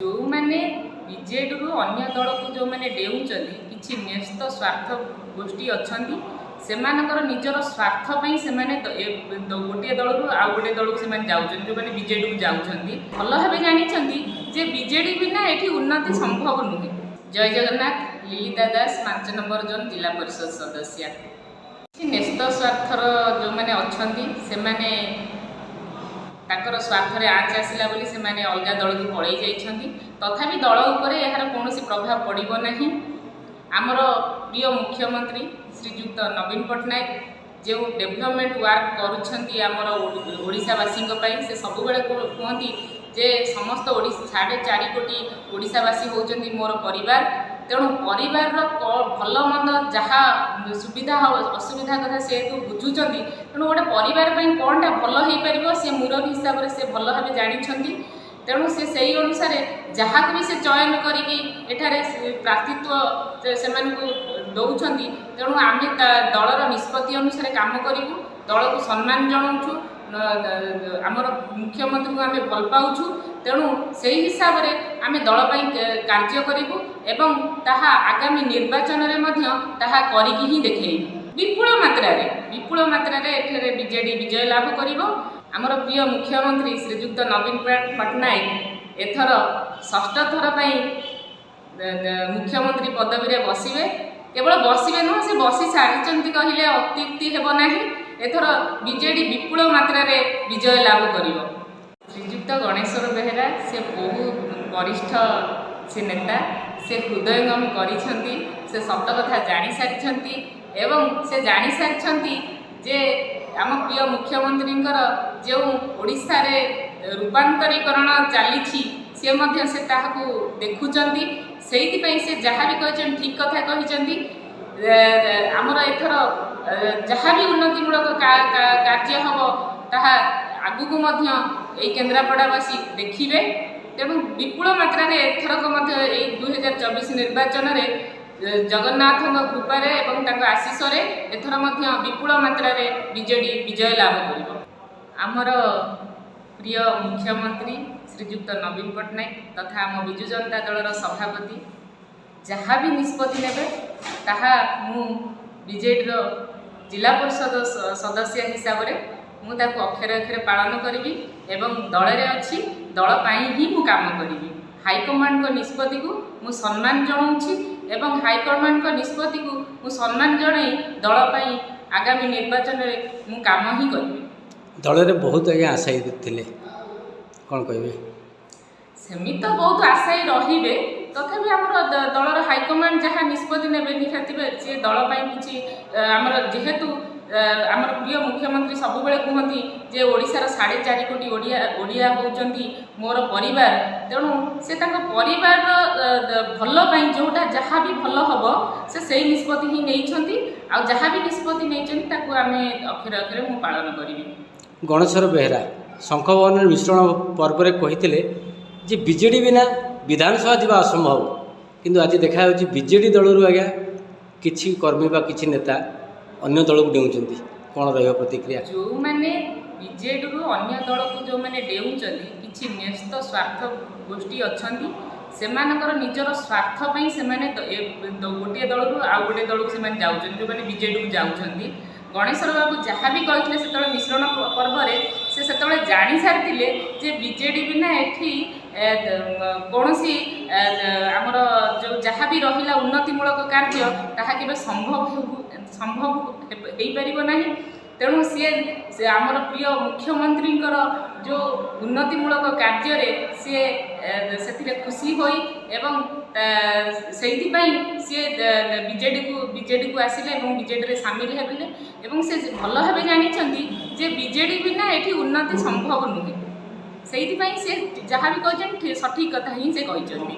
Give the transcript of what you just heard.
जो मैंने बीजेडी रु अन्य दल को जो मैंने डेउंचंदी किछि न्यस्त स्वार्थ गोष्ठी अछंती सेमानकर निजर स्वार्थ पई सेमाने गोटे दल रु आउ गोटे दल को सेमाने जाउछन जो मैंने बीजेडी को जाउछंती भल भाबे जानिछंती जे बीजेडी बिना एठी उन्नति संभव नुहे। जय जगन्नाथ। लिलिता दास 5 नंबर जोन जिला परिषद सदस्य। न्यस्त स्वार्थर जो मैंने अछंती सेमाने ताकर स्वार्थ आँच आसला बोली से माने अलग दल को पलि जाइछंती तथापि दल उपरे यार कोनोसी प्रभाव पड़िबो नाही। आमर प्रिय मुख्यमंत्री श्रीजुक्त नवीन पट्टनायक जो डेभलपमेंट वर्क करुछंती आमर ओडिशावासी से सब बेले कहती जे समस्त 4.5 कोटी ओडिशावासी होउछंती मोर परिवार तेणु परिवार भल मंद जहाँ सुविधा असुविधा कथा से तो बुझुंट तेणु गोटे परिवार कौनटा भल हो पार से मुरबी हिसाब से भल भाव जानी तेणु से सही अनुसार जहाँ भी से चयन करें प्रार्थित्व से दौरान तेणु आम दलर निष्पत्ति अनुसार काम करूँ दल को सम्मान जनाऊँ आमर मुख्यमंत्री को आम भल पाऊँ तेणु से हिसाब से आम दल कार्य करूँ एवं ताहा आगामी निर्वाचन में देखे विपुल मात्रा बीजेडी विजय लाभ करिवो। आमर प्रिय मुख्यमंत्री श्रीजुक्त नवीन पट्टनायक एथर षष्ठ थर मुख्यमंत्री पदवी रे बसिवे केवल बसिवे नुह से बसी सारी कहले अत्युक्ति हेब नाही। एथर बीजेडी विपुल मात्रा विजय लाभ करिवो। श्रीजुक्त गणेश्वर बेहेरा से बहुत वरिष्ठ से नेता से हृदयंगम करिछंती से सत कथा जानी सारिछंती एवं से जानी सारिछंती जे आम प्रिय मुख्यमंत्री जो ओडिशा रे रूपांतरीकरण चली सी मध्य से ताहाकू देखुचंती सेइथिपई से जहाँ भी कहछन ठीक कथा कहिचंती। आमर एथर जहाँ भी उन्नतिमूलक कार्य हम ताहा आगुकू मध्य एई केन्द्रापड़ावासी देखिबे तेणु विपुल मात्रा एथरक 2024 निर्वाचन में जगन्नाथ कृपार और आशीष एथर विपुल मात्रा बीजेडी विजय लाभ कर। आमर प्रिय मुख्यमंत्री श्रीजुक्त नवीन पट्टनायक तथा आम विजु जनता दलर सभापति जहाँ भी निष्पत्ति ने बीजेडी जिला परिषद सदस्य हिसाब से मुझे अक्षर अक्षर पालन करी एवं दल में अच्छी दल ही मु काम करी। हाइकमांड को निष्पत्ति को मु सम्मान जनाऊँगी एवं हाइकमांड को निष्पत्ति को मु सम्मान जन दल आगामी निर्वाचन में मु काम ही करी। दल में बहुत आगे आशायी थे कौन कहे सेमी तो बहुत आशायी रे तथापि आमर दलर हाइकमांड जहाँ निष्पत्ति ने निहाती सी दल कि आमर जेहेतु आमर प्रिय मुख्यमंत्री सब बेले कहती जे ओडिशार 4.5 कोटी ओडिया होउचंती मोर परिवार तेणु से परिवार भल जोटा जहाँ भी भल हम से सही निष्पत्ति ही नहीं आ जहाँ भी निष्पत्ति नहीं आम अक्षर अक्षर मु पालन करी। गणेश्वर बेहेरा शंखभवन मिश्रण पर्व में कही जे बीजेडी बिना विधानसभा जावा असंभव किंतु आज देखा बीजेडी दल आज्ञा किछि कर्मी बा किछि नेता अन्य दल को डेउंचंती कौन रही प्रतिक्रिया। जो मैंने बीजेडी रु अन्य दल को जो मैंने डेउंचंती किछि न्यस्त स्वार्थ गोष्ठी अछंती सेमानकर निजर स्वार्थ पई सेमाने गोटे दल रु आउ गोटे दल को सेमाने जाउछन जो मैंने बीजेडी को जाउछंती। गणेश्वर बाबू जहाँ भी कहते से मिश्रण पर्व से जानी सारी जे बीजेडी बिना एठी कौन सी आमर जो जहाँ भी रहा उन्नतिमूलक कार्य ताहा केबे संभव हो पारिबो नाही। तेणु सी आमर प्रिय मुख्यमंत्री जो उन्नतिमूलक कार्य से खुशी होई एवं से बीजेडी को आसिले बीजेडी सामिल हेले एवं से भल भाव जानी जे बीजेडी बिना एठी उन्नति संभव नुहे से जहाँ भी कहते सठिक कथा ही से कहते।